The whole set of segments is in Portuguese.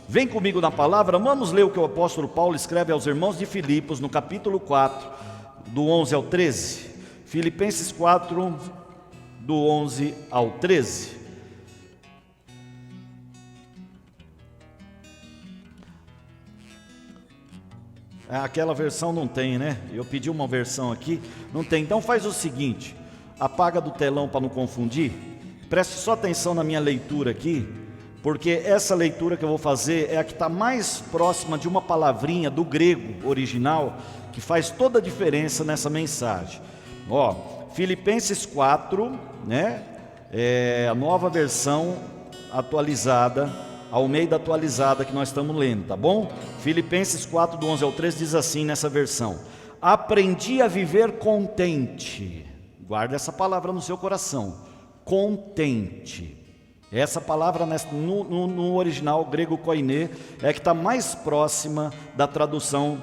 Vem comigo na palavra, vamos ler o que o apóstolo Paulo escreve aos irmãos de Filipos, no capítulo 4, do 11 ao 13. Filipenses 4, do 11 ao 13. Aquela versão não tem, né? Eu pedi uma versão aqui, não tem. Então faz o seguinte, apaga do telão para não confundir. Preste só atenção na minha leitura aqui, porque essa leitura que eu vou fazer é a que está mais próxima de uma palavrinha do grego original, que faz toda a diferença nessa mensagem. Ó, Filipenses 4, né? É a nova versão atualizada, Almeida atualizada que nós estamos lendo, tá bom? Filipenses 4, do 11 ao 13 diz assim nessa versão: aprendi a viver contente. Guarda essa palavra no seu coração, contente. Essa palavra no original grego koiné é que está mais próxima da tradução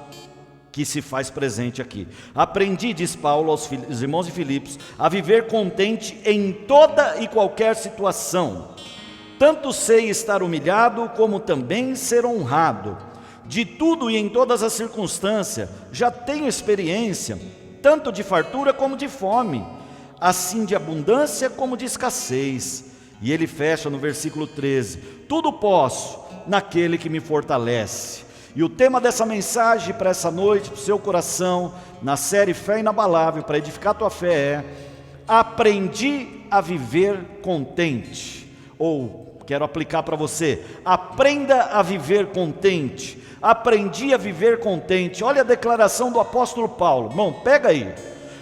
que se faz presente aqui. Aprendi, diz Paulo aos irmãos de Filipos, a viver contente em toda e qualquer situação. Tanto sei estar humilhado, como também ser honrado. De tudo e em todas as circunstâncias, já tenho experiência, tanto de fartura como de fome, assim de abundância como de escassez. E ele fecha no versículo 13: tudo posso naquele que me fortalece. E o tema dessa mensagem para essa noite, para o seu coração, na série Fé Inabalável, para edificar a tua fé, é: aprendi a viver contente. Ou quero aplicar para você: aprenda a viver contente. Aprendi a viver contente. Olha a declaração do apóstolo Paulo. Bom, pega aí.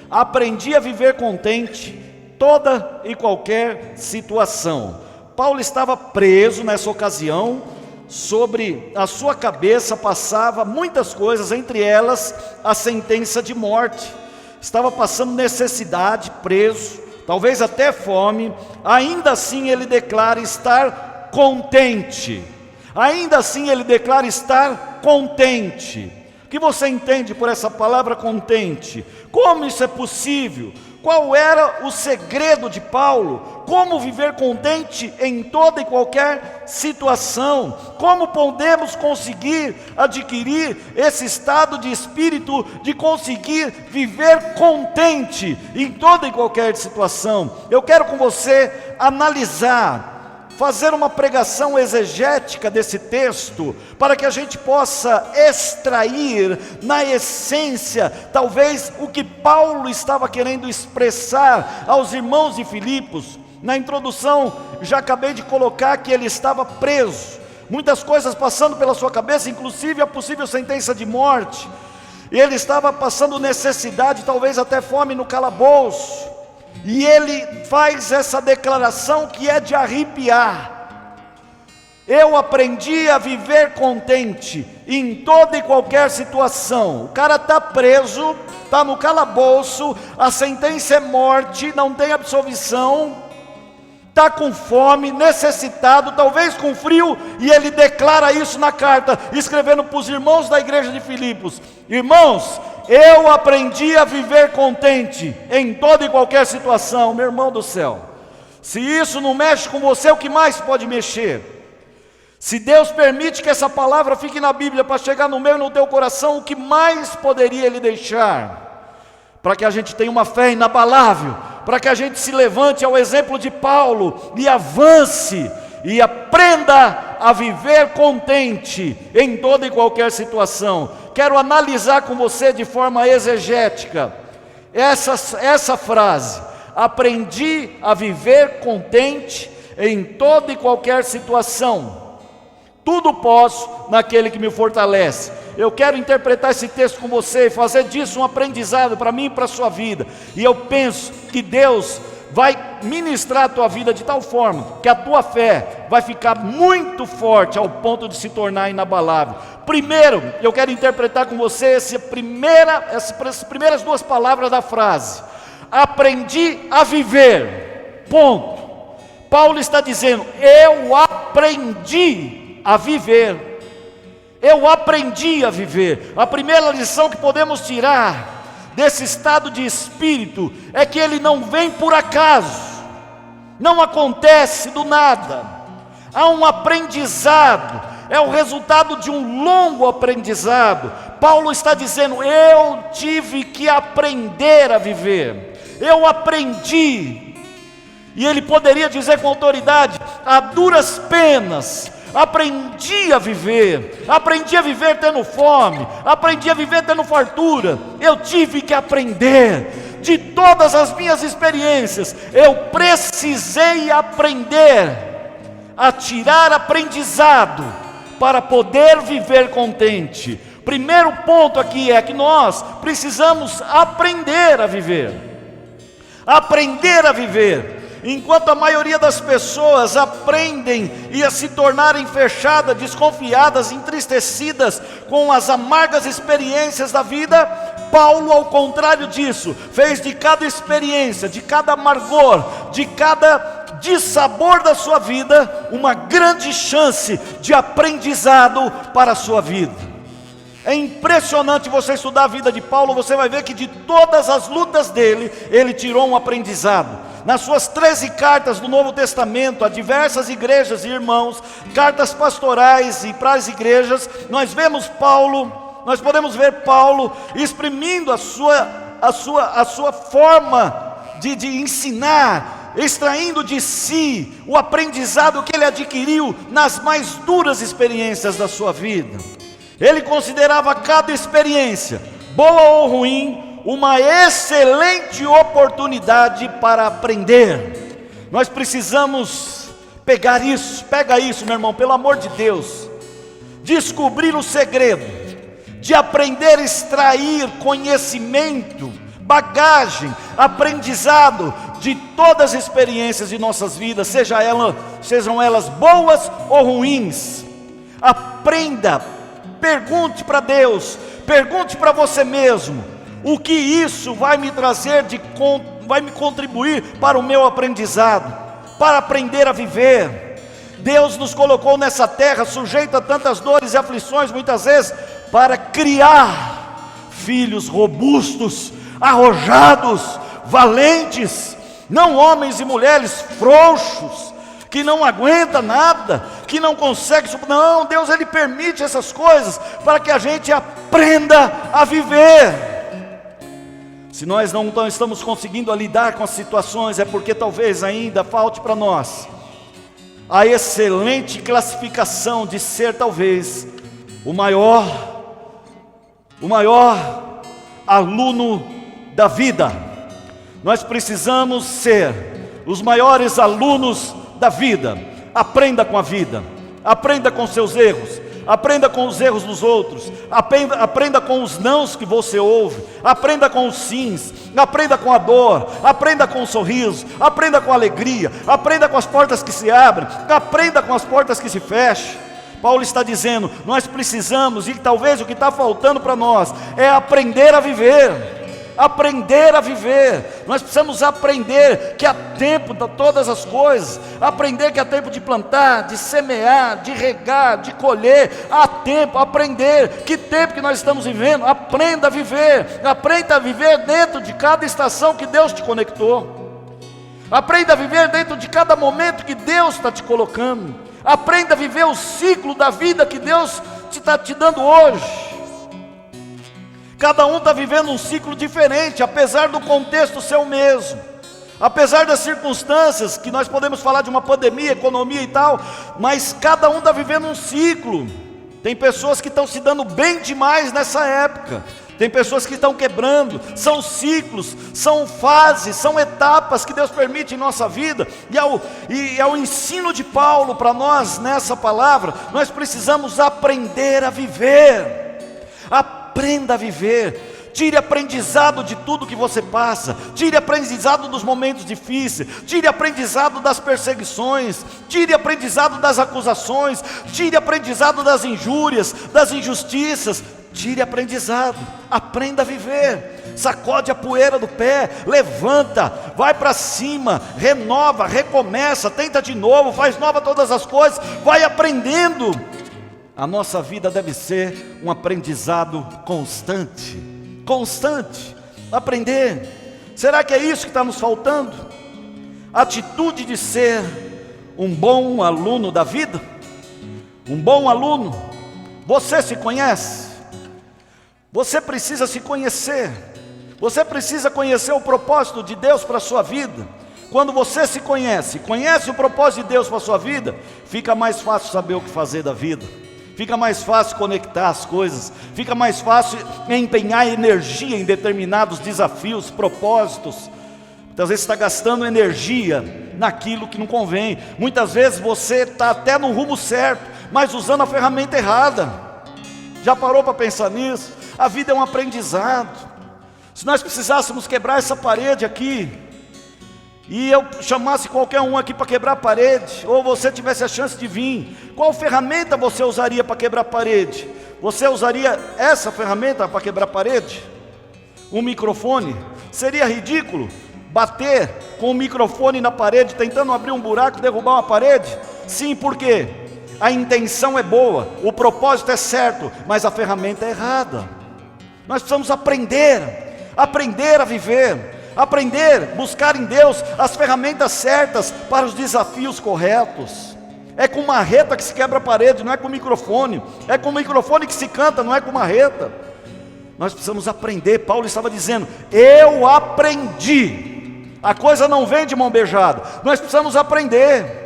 Aprendi a viver contente toda e qualquer situação. Paulo estava preso nessa ocasião. Sobre a sua cabeça passava muitas coisas, entre elas a sentença de morte. Estava passando necessidade, preso, talvez até fome. Ainda assim ele declara estar contente. Ainda assim ele declara estar contente. O que você entende por essa palavra contente? Como isso é possível? Qual era o segredo de Paulo? Como viver contente em toda e qualquer situação? Como podemos conseguir adquirir esse estado de espírito de conseguir viver contente em toda e qualquer situação? Eu quero com você analisar, fazer uma pregação exegética desse texto, para que a gente possa extrair na essência, talvez, o que Paulo estava querendo expressar aos irmãos de Filipos. Na introdução, já acabei de colocar que ele estava preso, muitas coisas passando pela sua cabeça, inclusive a possível sentença de morte. E ele estava passando necessidade, talvez até fome, no calabouço. E ele faz essa declaração que é de arrepiar: eu aprendi a viver contente em toda e qualquer situação. O cara está preso, está no calabouço, a sentença é morte, não tem absolvição, está com fome, necessitado, talvez com frio, e ele declara isso na carta, escrevendo para os irmãos da igreja de Filipos: irmãos, eu aprendi a viver contente em toda e qualquer situação. Meu irmão do céu, se isso não mexe com você, o que mais pode mexer? Se Deus permite que essa palavra fique na Bíblia para chegar no meu e no teu coração, o que mais poderia Ele deixar? Para que a gente tenha uma fé inabalável, para que a gente se levante ao exemplo de Paulo e avance e aprenda a viver contente em toda e qualquer situação. Quero analisar com você de forma exegética essa frase: aprendi a viver contente em toda e qualquer situação. Tudo posso naquele que me fortalece. Eu quero interpretar esse texto com você e fazer disso um aprendizado para mim e para a sua vida. E eu penso que Deus vai ministrar a tua vida de tal forma que a tua fé vai ficar muito forte ao ponto de se tornar inabalável. Primeiro, eu quero interpretar com você essas primeiras duas palavras da frase: aprendi a viver. Ponto. Paulo está dizendo: eu aprendi a viver. Eu aprendi a viver. A primeira lição que podemos tirar desse estado de espírito é que ele não vem por acaso, não acontece do nada. Há um aprendizado, é o resultado de um longo aprendizado. Paulo está dizendo: eu tive que aprender a viver, eu aprendi. E ele poderia dizer com autoridade: a duras penas, aprendi a viver tendo fome, aprendi a viver tendo fartura. Eu tive que aprender. De todas as minhas experiências, eu precisei aprender a tirar aprendizado para poder viver contente. Primeiro ponto aqui é que nós precisamos aprender a viver. Aprender a viver. Enquanto a maioria das pessoas aprendem e a se tornarem fechadas, desconfiadas, entristecidas com as amargas experiências da vida, Paulo, ao contrário disso, fez de cada experiência, de cada amargor, de cada dissabor da sua vida, uma grande chance de aprendizado para a sua vida. É impressionante você estudar a vida de Paulo, você vai ver que de todas as lutas dele, ele tirou um aprendizado. Nas suas 13 cartas do Novo Testamento, a diversas igrejas e irmãos, cartas pastorais e para as igrejas, nós podemos ver Paulo exprimindo a sua forma de ensinar, extraindo de si o aprendizado que ele adquiriu nas mais duras experiências da sua vida. Ele considerava cada experiência, boa ou ruim, uma excelente oportunidade para aprender. Nós precisamos pega isso, meu irmão, pelo amor de Deus, descobrir o segredo de aprender a extrair conhecimento, bagagem, aprendizado de todas as experiências de nossas vidas, sejam elas boas ou ruins. Aprenda, pergunte para Deus, pergunte para você mesmo: o que isso vai me trazer, vai me contribuir para o meu aprendizado, para aprender a viver. Deus nos colocou nessa terra, sujeito a tantas dores e aflições, muitas vezes, para criar filhos robustos, arrojados, valentes, não homens e mulheres frouxos, que não aguenta nada, que não consegue. Não, Deus, Ele permite essas coisas para que a gente aprenda a viver. Se nós não estamos conseguindo lidar com as situações, é porque talvez ainda falte para nós a excelente classificação de ser talvez o maior aluno da vida. Nós precisamos ser os maiores alunos da vida. Aprenda com a vida, aprenda com seus erros, aprenda com os erros dos outros, aprenda com os nãos que você ouve, aprenda com os sims, aprenda com a dor, aprenda com o sorriso, aprenda com a alegria, aprenda com as portas que se abrem, aprenda com as portas que se fecham. Paulo está dizendo: nós precisamos, e talvez o que está faltando para nós é aprender a viver. Aprender a viver. Nós precisamos aprender que há tempo para todas as coisas, aprender que há tempo de plantar, de semear, de regar, de colher. Há tempo, aprender que tempo que nós estamos vivendo. Aprenda a viver dentro de cada estação que Deus te conectou. Aprenda a viver dentro de cada momento que Deus está te colocando. Aprenda a viver o ciclo da vida que Deus está te dando hoje. Cada um está vivendo um ciclo diferente, apesar do contexto ser o mesmo, apesar das circunstâncias, que nós podemos falar de uma pandemia, economia e tal, mas cada um está vivendo um ciclo. Tem pessoas que estão se dando bem demais nessa época, tem pessoas que estão quebrando. São ciclos, são fases, são etapas que Deus permite em nossa vida. E ao ensino de Paulo para nós nessa palavra, nós precisamos aprender a viver. Aprenda a viver. Tire aprendizado de tudo que você passa. Tire aprendizado dos momentos difíceis. Tire aprendizado das perseguições. Tire aprendizado das acusações. Tire aprendizado das injúrias, das injustiças. Tire aprendizado. Aprenda a viver. Sacode a poeira do pé, levanta, vai para cima, renova, recomeça, tenta de novo, faz nova todas as coisas, vai aprendendo. A nossa vida deve ser um aprendizado constante. Aprender. Será que é isso que está nos faltando? A atitude de ser um bom aluno da vida? Um bom aluno. Você se conhece? Você precisa se conhecer. Você precisa conhecer o propósito de Deus para a sua vida. Quando você se conhece, conhece o propósito de Deus para a sua vida, fica mais fácil saber o que fazer da vida. Fica mais fácil conectar as coisas. Fica mais fácil empenhar energia em determinados desafios, propósitos. Muitas vezes você está gastando energia naquilo que não convém. Muitas vezes você está até no rumo certo, mas usando a ferramenta errada. Já parou para pensar nisso? A vida é um aprendizado. Se nós precisássemos quebrar essa parede aqui, e eu chamasse qualquer um aqui para quebrar a parede, ou você tivesse a chance de vir, qual ferramenta você usaria para quebrar a parede? Você usaria essa ferramenta para quebrar a parede? Um microfone? Seria ridículo bater com o microfone na parede, tentando abrir um buraco, derrubar uma parede? Sim, por quê? A intenção é boa, o propósito é certo, mas a ferramenta é errada. Nós precisamos aprender a viver, buscar em Deus as ferramentas certas para os desafios corretos. É com marreta que se quebra a parede, não é com microfone. É com microfone que se canta, não é com marreta. Nós precisamos aprender. Paulo estava dizendo: eu aprendi. A coisa não vem de mão beijada. Nós precisamos aprender.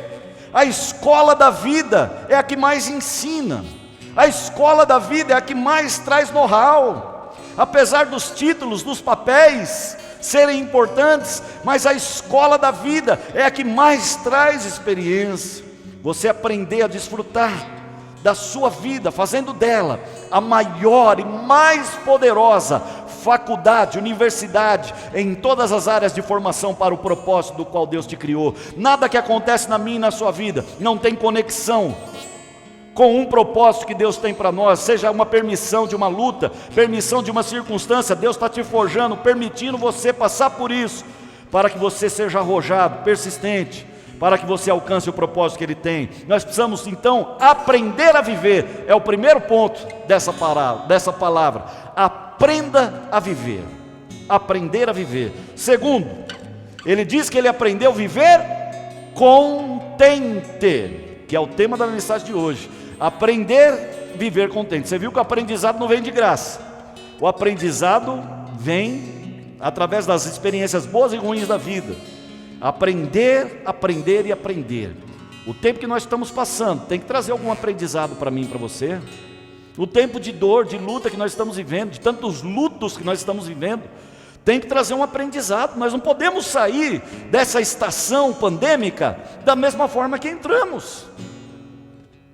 A escola da vida é a que mais ensina. A escola da vida é a que mais traz know-how. Apesar dos títulos, dos papéis serem importantes, mas a escola da vida é a que mais traz experiência. Você aprender a desfrutar da sua vida, fazendo dela a maior e mais poderosa faculdade, universidade, em todas as áreas de formação para o propósito do qual Deus te criou. Nada que acontece na minha e na sua vida não tem conexão com um propósito que Deus tem para nós, seja uma permissão de uma luta, permissão de uma circunstância. Deus está te forjando, permitindo você passar por isso, para que você seja arrojado, persistente, para que você alcance o propósito que Ele tem. Nós precisamos então aprender a viver, é o primeiro ponto dessa palavra, aprenda a viver, aprender a viver. Segundo, ele diz que ele aprendeu a viver contente, que é o tema da mensagem de hoje. Aprender a viver contente. Você viu que o aprendizado não vem de graça. O aprendizado vem através das experiências boas e ruins da vida. Aprender, aprender e aprender. O tempo que nós estamos passando tem que trazer algum aprendizado para mim e para você. O tempo de dor, de luta que nós estamos vivendo, de tantos lutos que nós estamos vivendo, tem que trazer um aprendizado. Nós não podemos sair dessa estação pandêmica da mesma forma que entramos.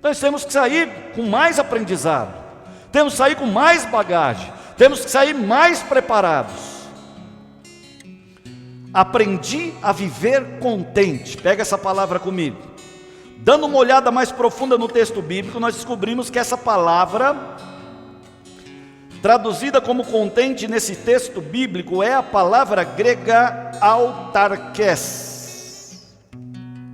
Nós temos que sair com mais aprendizado, temos que sair com mais bagagem, temos que sair mais preparados. Aprendi a viver contente. Pega essa palavra comigo. Dando uma olhada mais profunda no texto bíblico, nós descobrimos que essa palavra, traduzida como contente nesse texto bíblico, é a palavra grega autarkes,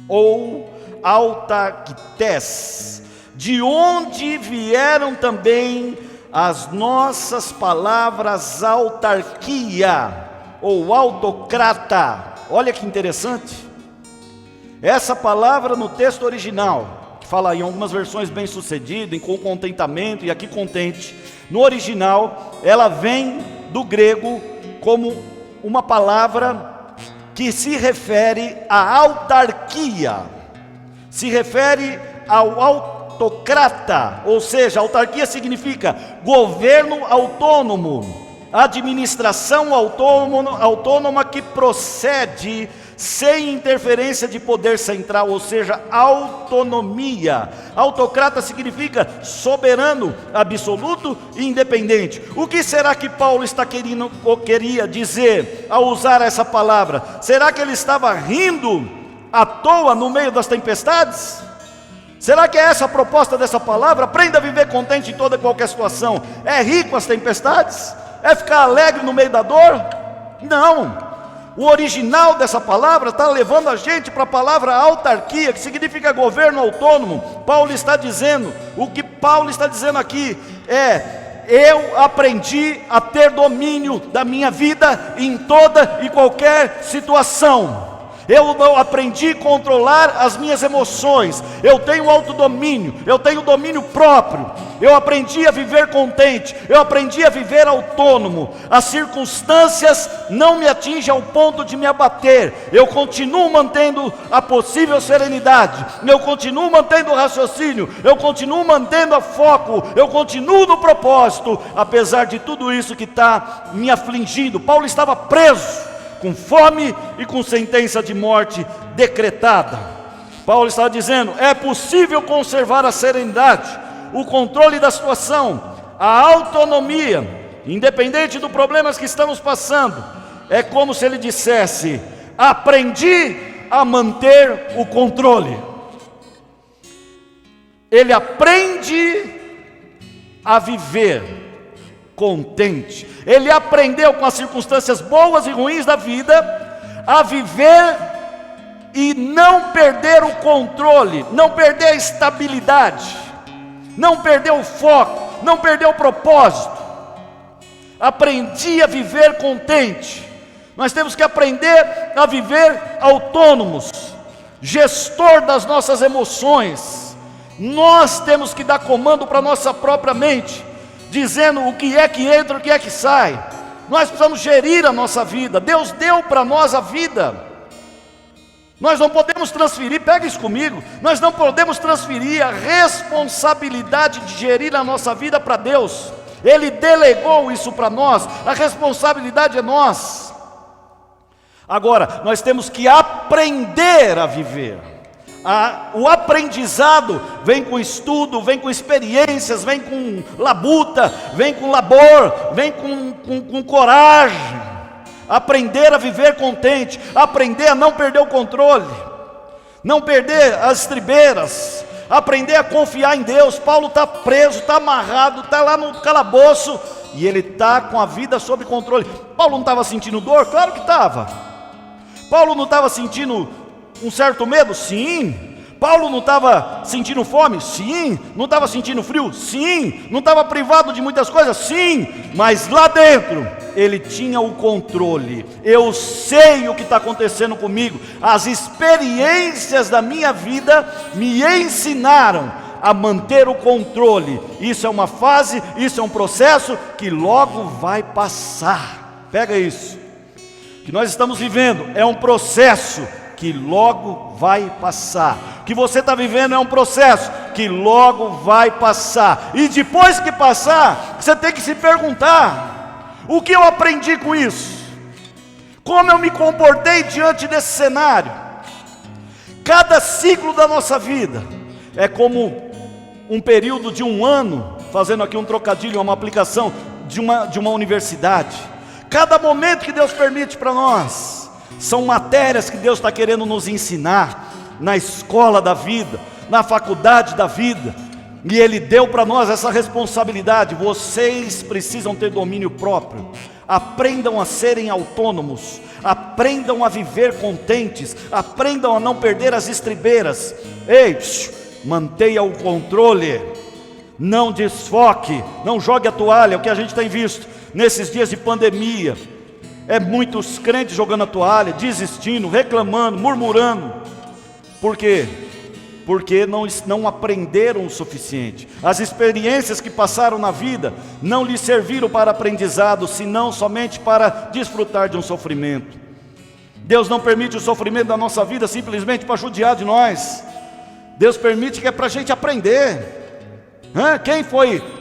ou autarkites, de onde vieram também as nossas palavras autarquia, ou autocrata. Olha que interessante. Essa palavra no texto original, que fala em algumas versões bem-sucedido, com contentamento, e aqui contente, no original, ela vem do grego como uma palavra que se refere à autarquia, se refere ao autocrata, ou seja, autarquia significa governo autônomo, administração autônoma que procede sem interferência de poder central, ou seja, autonomia. Autocrata significa soberano, absoluto e independente. O que será que Paulo queria dizer ao usar essa palavra? Será que ele estava rindo à toa no meio das tempestades? Será que é essa a proposta dessa palavra? Aprenda a viver contente em toda e qualquer situação. É rir com as tempestades? É ficar alegre no meio da dor? Não. O original dessa palavra está levando a gente para a palavra autarquia, que significa governo autônomo. Paulo está dizendo, o que Paulo está dizendo aqui é: eu aprendi a ter domínio da minha vida em toda e qualquer situação. Eu não aprendi a controlar as minhas emoções. Eu tenho autodomínio, eu tenho domínio próprio. Eu aprendi a viver contente, eu aprendi a viver autônomo. As circunstâncias não me atingem ao ponto de me abater. Eu continuo mantendo a possível serenidade, eu continuo mantendo o raciocínio, eu continuo mantendo o foco, eu continuo no propósito, apesar de tudo isso que está me afligindo. Paulo estava preso, com fome e com sentença de morte decretada. Paulo estava dizendo: é possível conservar a serenidade, o controle da situação, a autonomia, independente dos problemas que estamos passando. É como se ele dissesse: aprendi a manter o controle. Ele aprende a viver contente. Ele aprendeu com as circunstâncias boas e ruins da vida a viver e não perder o controle, não perder a estabilidade, não perder o foco, não perder o propósito. Aprendi a viver contente. Nós temos que aprender a viver autônomos, gestor das nossas emoções. Nós temos que dar comando para a nossa própria mente, dizendo o que é que entra, o que é que sai. Nós precisamos gerir a nossa vida. Deus deu para nós a vida. Nós não podemos transferir, pega isso comigo, nós não podemos transferir a responsabilidade de gerir a nossa vida para Deus. Ele delegou isso para nós, a responsabilidade é nossa. Agora, nós temos que aprender a viver. O aprendizado vem com estudo, vem com experiências, vem com labuta, vem com labor, vem com coragem. Aprender a viver contente, aprender a não perder o controle, não perder as estribeiras, aprender a confiar em Deus. Paulo está preso, está amarrado, está lá no calabouço, e ele está com a vida sob controle. Paulo não estava sentindo dor? Claro que estava. Paulo não estava sentindo um certo medo? Sim. Paulo não estava sentindo fome? Sim. Não estava sentindo frio? Sim. Não estava privado de muitas coisas? Sim. Mas lá dentro ele tinha o controle. Eu sei o que está acontecendo comigo. As experiências da minha vida me ensinaram a manter o controle. Isso é uma fase, isso é um processo que logo vai passar. Pega isso. O que nós estamos vivendo é um processo que logo vai passar. O que você está vivendo é um processo que logo vai passar. E depois que passar, você tem que se perguntar: o que eu aprendi com isso? Como eu me comportei diante desse cenário? Cada ciclo da nossa vida é como um período de um ano, fazendo aqui um trocadilho, uma aplicação de uma universidade. Cada momento que Deus permite para nós são matérias que Deus está querendo nos ensinar na escola da vida, na faculdade da vida, e Ele deu para nós essa responsabilidade. Vocês precisam ter domínio próprio, aprendam a serem autônomos, aprendam a viver contentes, aprendam a não perder as estribeiras. Ei, mantenha o controle, não desfoque, não jogue a toalha. O que a gente tem visto nesses dias de pandemia é muitos crentes jogando a toalha, desistindo, reclamando, murmurando. Por quê? Porque não aprenderam o suficiente. As experiências que passaram na vida não lhes serviram para aprendizado, senão somente para desfrutar de um sofrimento. Deus não permite o sofrimento da nossa vida simplesmente para judiar de nós. Deus permite que é para a gente aprender.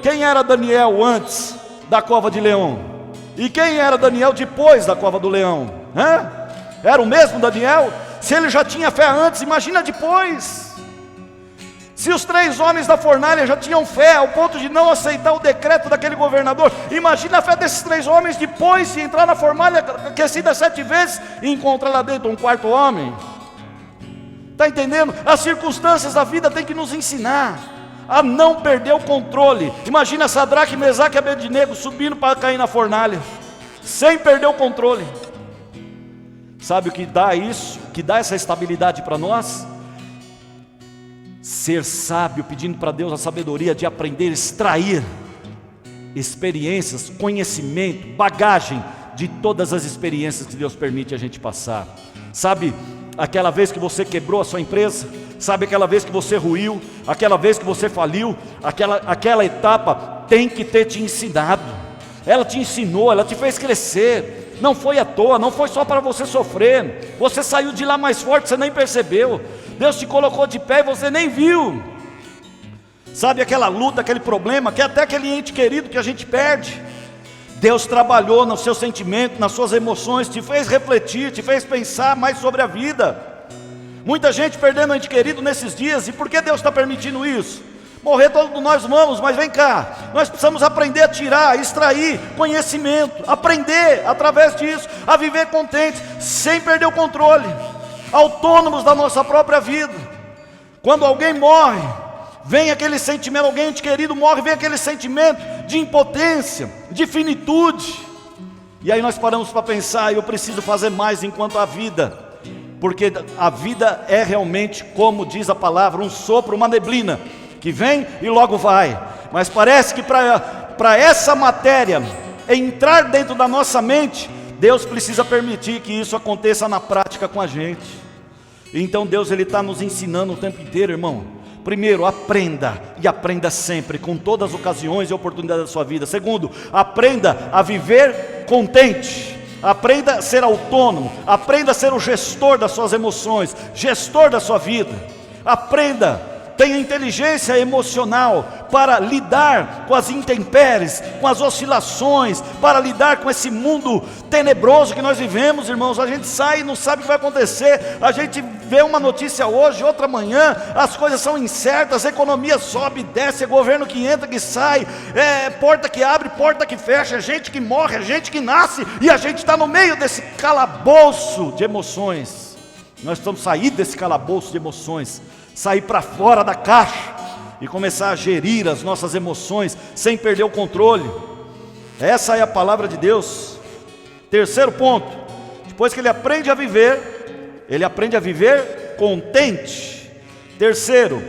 Quem era Daniel antes da cova de leão? E quem era Daniel depois da cova do leão? Era o mesmo Daniel? Se ele já tinha fé antes, imagina depois. Se os 3 homens da fornalha já tinham fé ao ponto de não aceitar o decreto daquele governador, imagina a fé desses 3 homens depois de entrar na fornalha aquecida 7 vezes e encontrar lá dentro um 4º homem. Está entendendo? As circunstâncias da vida têm que nos ensinar a não perder o controle. Imagina Sadraque, Mesaque e Abednego subindo para cair na fornalha, sem perder o controle. Sabe o que dá isso? O que dá essa estabilidade para nós? Ser sábio, pedindo para Deus a sabedoria de aprender, extrair experiências, conhecimento, bagagem de todas as experiências que Deus permite a gente passar. Sabe, aquela vez que você quebrou a sua empresa, sabe aquela vez que você ruiu, aquela vez que você faliu, aquela etapa tem que ter te ensinado. Ela te ensinou, ela te fez crescer. Não foi à toa, não foi só para você sofrer. Você saiu de lá mais forte, você nem percebeu. Deus te colocou de pé e você nem viu. Sabe aquela luta, aquele problema, que é até aquele ente querido que a gente perde. Deus trabalhou no seu sentimento, nas suas emoções, te fez refletir, te fez pensar mais sobre a vida. Muita gente perdendo ente querido nesses dias. E por que Deus está permitindo isso? Morrer todos nós vamos, mas vem cá, nós precisamos aprender a tirar, a extrair conhecimento, aprender através disso, a viver contentes, sem perder o controle, autônomos da nossa própria vida. Quando alguém morre, vem aquele sentimento, alguém ente querido morre, vem aquele sentimento de impotência, de finitude. E aí nós paramos para pensar, eu preciso fazer mais enquanto há vida, porque a vida é realmente, como diz a palavra, um sopro, uma neblina, que vem e logo vai. Mas parece que para essa matéria entrar dentro da nossa mente, Deus precisa permitir que isso aconteça na prática com a gente. Então Deus está nos ensinando o tempo inteiro, irmão. Primeiro, aprenda, e aprenda sempre, com todas as ocasiões e oportunidades da sua vida. Segundo, aprenda a viver contente. Aprenda a ser autônomo, aprenda a ser o gestor das suas emoções, gestor da sua vida. Aprenda, tenha inteligência emocional para lidar com as intempéries, com as oscilações, para lidar com esse mundo tenebroso que nós vivemos, irmãos. A gente sai e não sabe o que vai acontecer, a gente vê uma notícia hoje, outra amanhã, as coisas são incertas, a economia sobe e desce, é governo que entra, que sai, é porta que abre, porta que fecha, é gente que morre, é gente que nasce, e a gente está no meio desse calabouço de emoções. Nós precisamos sair desse calabouço de emoções, sair para fora da caixa e começar a gerir as nossas emoções sem perder o controle. Essa é a palavra de Deus. Terceiro ponto, depois que ele aprende a viver contente. Terceiro,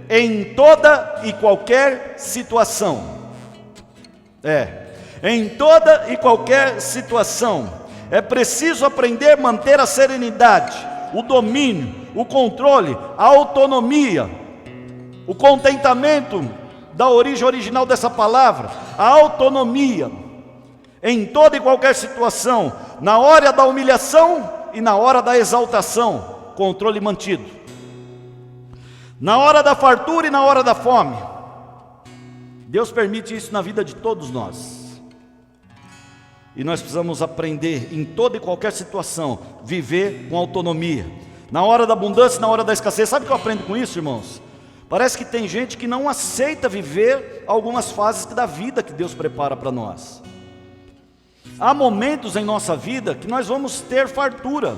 em toda e qualquer situação. Em toda e qualquer situação, é preciso aprender a manter a serenidade, o domínio, o controle, a autonomia, o contentamento, da origem original dessa palavra, a autonomia, em toda e qualquer situação, na hora da humilhação e na hora da exaltação, controle mantido, na hora da fartura e na hora da fome. Deus permite isso na vida de todos nós, e nós precisamos aprender em toda e qualquer situação, viver com autonomia, na hora da abundância e na hora da escassez. Sabe o que eu aprendo com isso, irmãos? Parece que tem gente que não aceita viver algumas fases da vida que Deus prepara para nós. Há momentos em nossa vida que nós vamos ter fartura,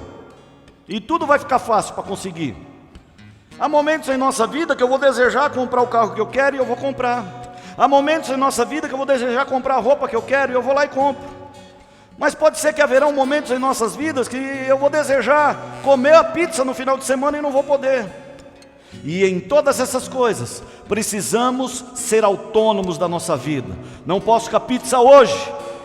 e tudo vai ficar fácil para conseguir. Há momentos em nossa vida que eu vou desejar comprar o carro que eu quero e eu vou comprar. Há momentos em nossa vida que eu vou desejar comprar a roupa que eu quero e eu vou lá e compro. Mas pode ser que haverão momentos em nossas vidas que eu vou desejar comer a pizza no final de semana e não vou poder. E em todas essas coisas, precisamos ser autônomos da nossa vida. Não posso com a pizza hoje,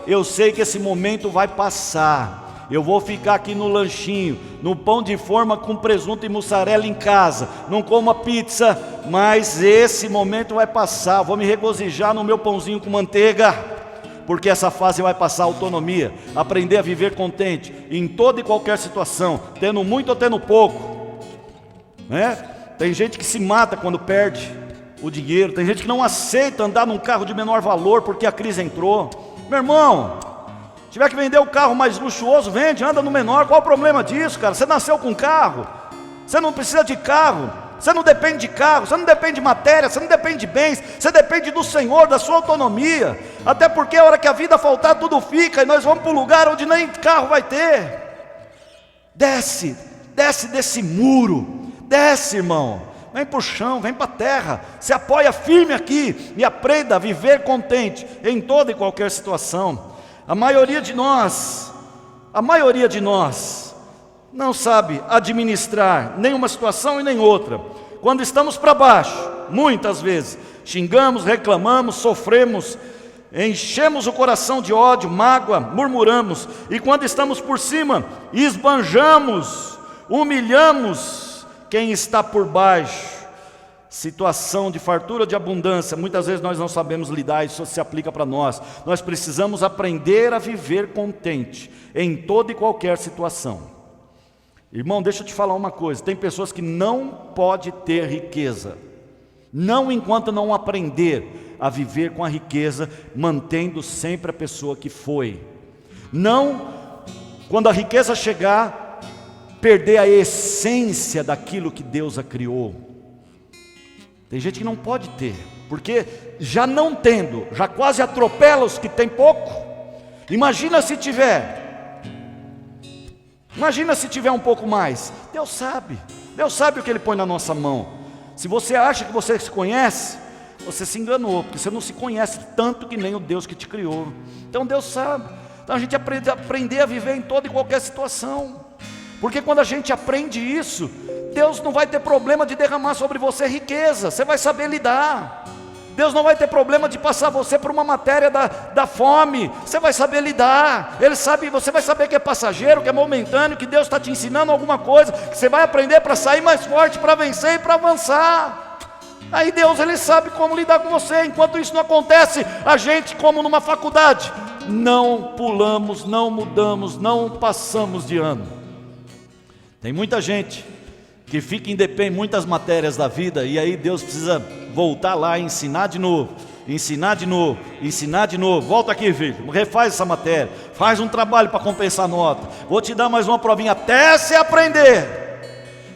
eu sei que esse momento vai passar. Eu vou ficar aqui no lanchinho, no pão de forma com presunto e mussarela em casa. Não como a pizza, mas esse momento vai passar. Vou me regozijar no meu pãozinho com manteiga, porque essa fase vai passar. Autonomia, aprender a viver contente em toda e qualquer situação, tendo muito ou tendo pouco, né? Tem gente que se mata quando perde o dinheiro, tem gente que não aceita andar num carro de menor valor porque a crise entrou. Meu irmão, se tiver que vender o carro mais luxuoso, vende, anda no menor. Qual o problema disso, cara? Você nasceu com carro, você não precisa de carro, você não depende de carro, você não depende de matéria, você não depende de bens, você depende do Senhor, da sua autonomia. Até porque a hora que a vida faltar, tudo fica, e nós vamos para um lugar onde nem carro vai ter. Desce desse muro, desce, irmão, vem para o chão, vem para a terra, se apoia firme aqui e aprenda a viver contente em toda e qualquer situação. A maioria de nós não sabe administrar nenhuma situação e nem outra. Quando estamos para baixo, muitas vezes, xingamos, reclamamos, sofremos, enchemos o coração de ódio, mágoa, murmuramos. E quando estamos por cima, esbanjamos humilhamos quem está por baixo. Situação de fartura, de abundância, muitas vezes nós não sabemos lidar, isso se aplica para nós. Nós precisamos aprender a viver contente em toda e qualquer situação. Irmão, deixa eu te falar uma coisa, tem pessoas que não podem ter riqueza, não enquanto não aprender a viver com a riqueza, mantendo sempre a pessoa que foi. Não, quando a riqueza chegar, perder a essência daquilo que Deus a criou. Tem gente que não pode ter, porque já não tendo, já quase atropela os que tem pouco. Imagina se tiver um pouco mais. Deus sabe o que Ele põe na nossa mão. Se você acha que você se conhece, você se enganou, porque você não se conhece tanto que nem o Deus que te criou. Então Deus sabe. Então a gente aprender a viver em toda e qualquer situação, porque quando a gente aprende isso, Deus não vai ter problema de derramar sobre você riqueza, você vai saber lidar. Deus não vai ter problema de passar você por uma matéria da fome, você vai saber lidar. Ele sabe, você vai saber que é passageiro, que é momentâneo, que Deus está te ensinando alguma coisa, que você vai aprender para sair mais forte, para vencer e para avançar. Aí Deus, Ele sabe como lidar com você. Enquanto isso não acontece, a gente, como numa faculdade, não pulamos, não mudamos, não passamos de ano. Tem muita gente que fica independente em muitas matérias da vida, e aí Deus precisa voltar lá e ensinar de novo, ensinar de novo, ensinar de novo. Volta aqui, filho, refaz essa matéria, faz um trabalho para compensar a nota, vou te dar mais uma provinha até você aprender.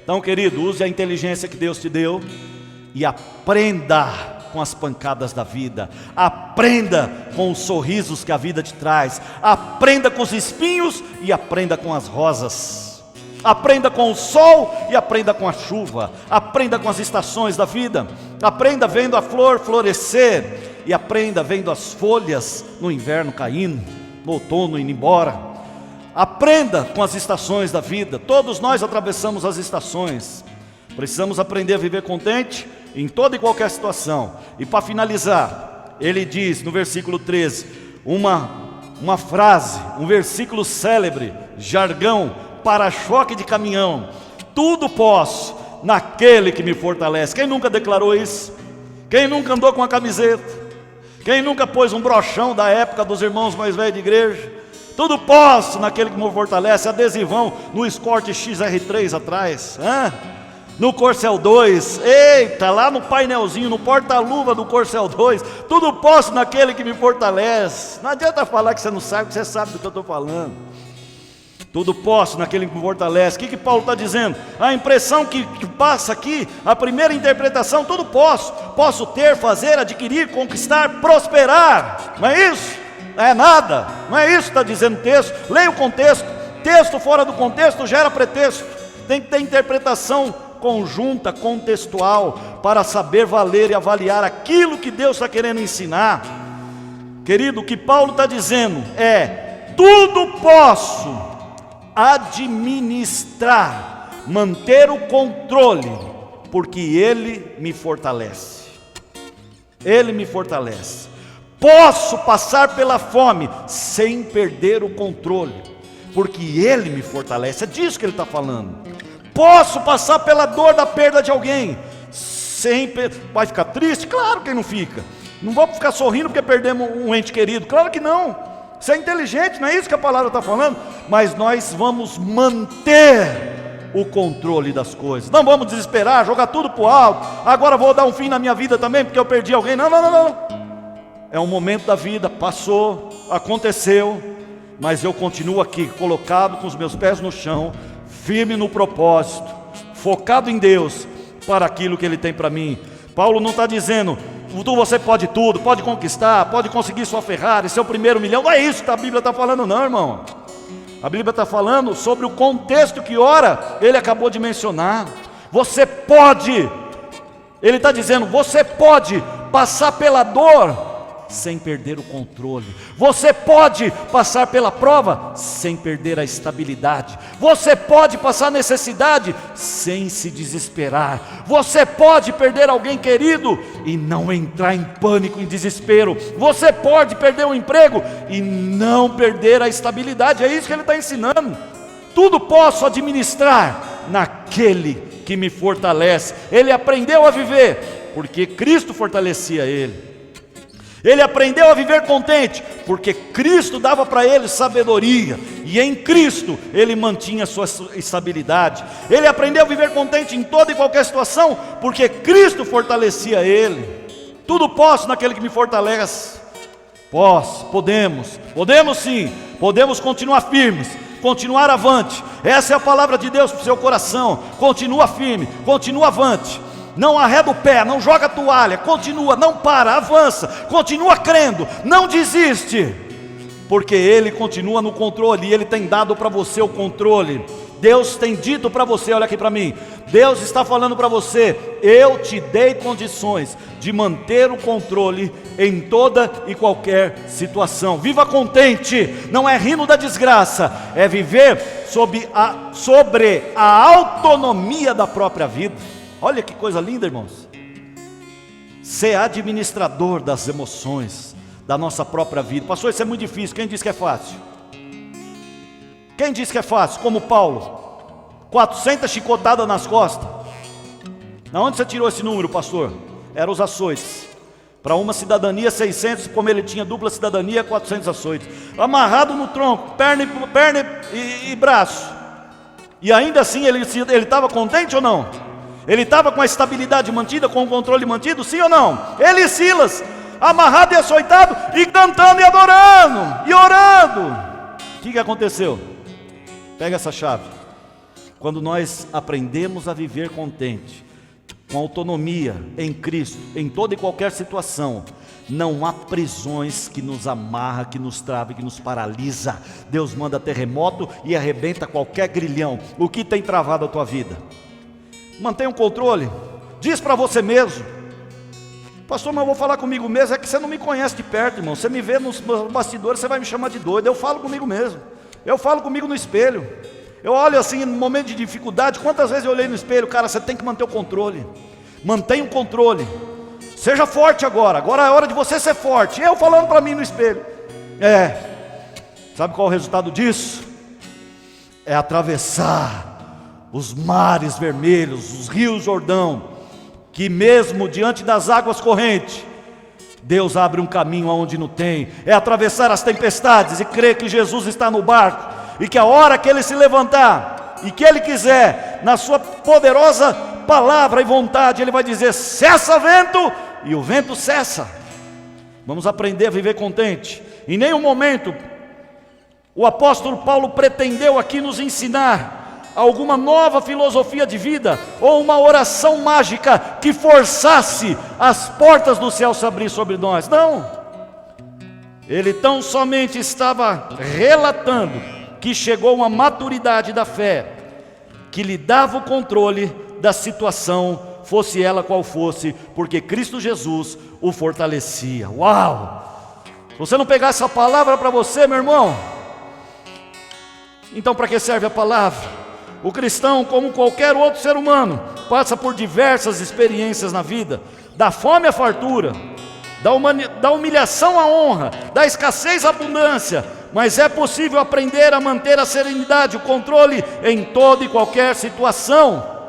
Então, querido, use a inteligência que Deus te deu e aprenda com as pancadas da vida, aprenda com os sorrisos que a vida te traz, aprenda com os espinhos e aprenda com as rosas. Aprenda com o sol e aprenda com a chuva. Aprenda com as estações da vida. Aprenda vendo a flor florescer e aprenda vendo as folhas no inverno caindo, no outono indo embora. Aprenda com as estações da vida. Todos nós atravessamos as estações. Precisamos aprender a viver contente em toda e qualquer situação. E para finalizar, ele diz no versículo 13, uma frase, um versículo célebre, jargão, para-choque de caminhão: tudo posso naquele que me fortalece. Quem nunca declarou isso? Quem nunca andou com uma camiseta? Quem nunca pôs um brochão da época dos irmãos mais velhos de igreja? Tudo posso naquele que me fortalece. Adesivão no Escort XR3 atrás, no Corcel 2, eita, lá no painelzinho, no porta-luva do Corcel 2, tudo posso naquele que me fortalece. Não adianta falar que você não sabe, que você sabe do que eu estou falando. Tudo posso naquele que me fortalece. O que Paulo está dizendo? A impressão que passa aqui, a primeira interpretação, tudo posso. Posso ter, fazer, adquirir, conquistar, prosperar. Não é isso? É nada. Não é isso que está dizendo o texto. Leia o contexto. Texto fora do contexto gera pretexto. Tem que ter interpretação conjunta, contextual, para saber valer e avaliar aquilo que Deus está querendo ensinar. Querido, o que Paulo está dizendo é: tudo posso administrar, manter o controle, porque Ele me fortalece. Ele me fortalece. Posso passar pela fome sem perder o controle, porque Ele me fortalece. É disso que ele está falando. Posso passar pela dor da perda de alguém sem vai ficar triste? Claro que não fica. Não vamos ficar sorrindo porque perdemos um ente querido. Claro que não. Você é inteligente, não é isso que a palavra está falando? Mas nós vamos manter o controle das coisas. Não vamos desesperar, jogar tudo para o alto. Agora vou dar um fim na minha vida também porque eu perdi alguém. Não. É um momento da vida, passou, aconteceu, mas eu continuo aqui, colocado com os meus pés no chão, firme no propósito, focado em Deus, para aquilo que Ele tem para mim. Paulo não está dizendo: você pode tudo, pode conquistar, pode conseguir sua Ferrari, seu primeiro milhão. Não é isso que a Bíblia está falando, não, irmão. A Bíblia está falando sobre o contexto que ora ele acabou de mencionar. Você pode, ele está dizendo, você pode passar pela dor sem perder o controle. Você pode passar pela prova sem perder a estabilidade. Você pode passar necessidade sem se desesperar. Você pode perder alguém querido e não entrar em pânico, em desespero. Você pode perder o emprego e não perder a estabilidade. É isso que ele está ensinando. Tudo posso administrar, naquele que me fortalece. Ele aprendeu a viver porque Cristo fortalecia ele. Ele aprendeu a viver contente porque Cristo dava para ele sabedoria, e em Cristo ele mantinha a sua estabilidade. Ele aprendeu a viver contente em toda e qualquer situação porque Cristo fortalecia ele. Tudo posso naquele que me fortalece. Podemos sim, podemos continuar firmes, continuar avante. Essa é a palavra de Deus para o seu coração. Continua firme, continua avante. Não arreda o pé, não joga a toalha, continua, não para, avança, continua crendo, não desiste, porque Ele continua no controle, e Ele tem dado para você o controle. Deus tem dito para você, olha aqui para mim, Deus está falando para você: eu te dei condições de manter o controle em toda e qualquer situação. Viva contente, não é rindo da desgraça, é viver sobre a autonomia da própria vida. Olha que coisa linda, irmãos. Ser administrador das emoções da nossa própria vida. Pastor, isso é muito difícil. Quem disse que é fácil? Quem disse que é fácil? Como Paulo, 400 chicotadas nas costas. De onde você tirou esse número, pastor? Eram os açoites. Para uma cidadania 600, como ele tinha dupla cidadania, 400 açoites. Amarrado no tronco, perna e braço. E ainda assim ele estava contente ou não? Ele estava com a estabilidade mantida, com o controle mantido, sim ou não? Ele e Silas, amarrado e açoitado, e cantando e adorando, e orando. O que aconteceu? Pega essa chave. Quando nós aprendemos a viver contente, com autonomia em Cristo, em toda e qualquer situação, não há prisões que nos amarra, que nos trava, que nos paralisa. Deus manda terremoto e arrebenta qualquer grilhão. O que tem travado a tua vida? Mantenha um controle. Diz para você mesmo: pastor, mas eu vou falar comigo mesmo. É que você não me conhece de perto, irmão. Você me vê nos bastidores, você vai me chamar de doido. Eu falo comigo mesmo. Eu falo comigo no espelho. Eu olho assim, no momento de dificuldade. Quantas vezes eu olhei no espelho? Cara, você tem que manter o controle. Mantenha o controle. Seja forte agora. Agora é hora de você ser forte. Eu falando para mim no espelho. Sabe qual é o resultado disso? É atravessar os mares vermelhos, os rios Jordão, que mesmo diante das águas correntes, Deus abre um caminho aonde não tem. É atravessar as tempestades e crer que Jesus está no barco, e que a hora que Ele se levantar, e que Ele quiser, na sua poderosa palavra e vontade, Ele vai dizer: cessa vento, e o vento cessa. Vamos aprender a viver contente. Em nenhum momento o apóstolo Paulo pretendeu aqui nos ensinar alguma nova filosofia de vida, ou uma oração mágica que forçasse as portas do céu se abrir sobre nós. Não, ele tão somente estava relatando que chegou uma maturidade da fé, que lhe dava o controle da situação, fosse ela qual fosse, porque Cristo Jesus o fortalecia. Uau! Se você não pegar essa palavra para você, meu irmão, então para que serve a palavra? O cristão, como qualquer outro ser humano, passa por diversas experiências na vida, da fome à fartura, da humilhação à honra, da escassez à abundância, mas é possível aprender a manter a serenidade, o controle em toda e qualquer situação.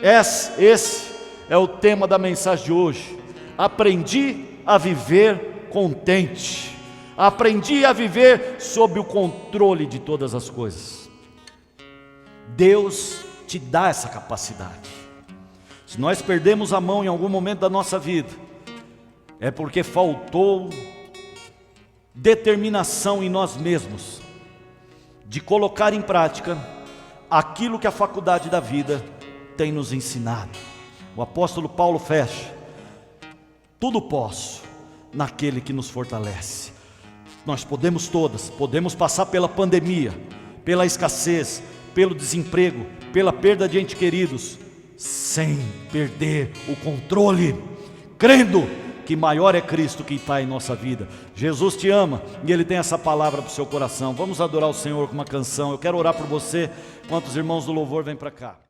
Esse é o tema da mensagem de hoje. Aprendi a viver contente, aprendi a viver sob o controle de todas as coisas. Deus te dá essa capacidade. Se nós perdemos a mão em algum momento da nossa vida, é porque faltou determinação em nós mesmos de colocar em prática aquilo que a faculdade da vida tem nos ensinado. O apóstolo Paulo fecha: tudo posso naquele que nos fortalece. Nós podemos passar pela pandemia, pela escassez, pelo desemprego, pela perda de entes queridos, sem perder o controle, crendo que maior é Cristo que está em nossa vida. Jesus te ama e Ele tem essa palavra para o seu coração. Vamos adorar o Senhor com uma canção. Eu quero orar por você. Quantos irmãos do louvor vêm para cá?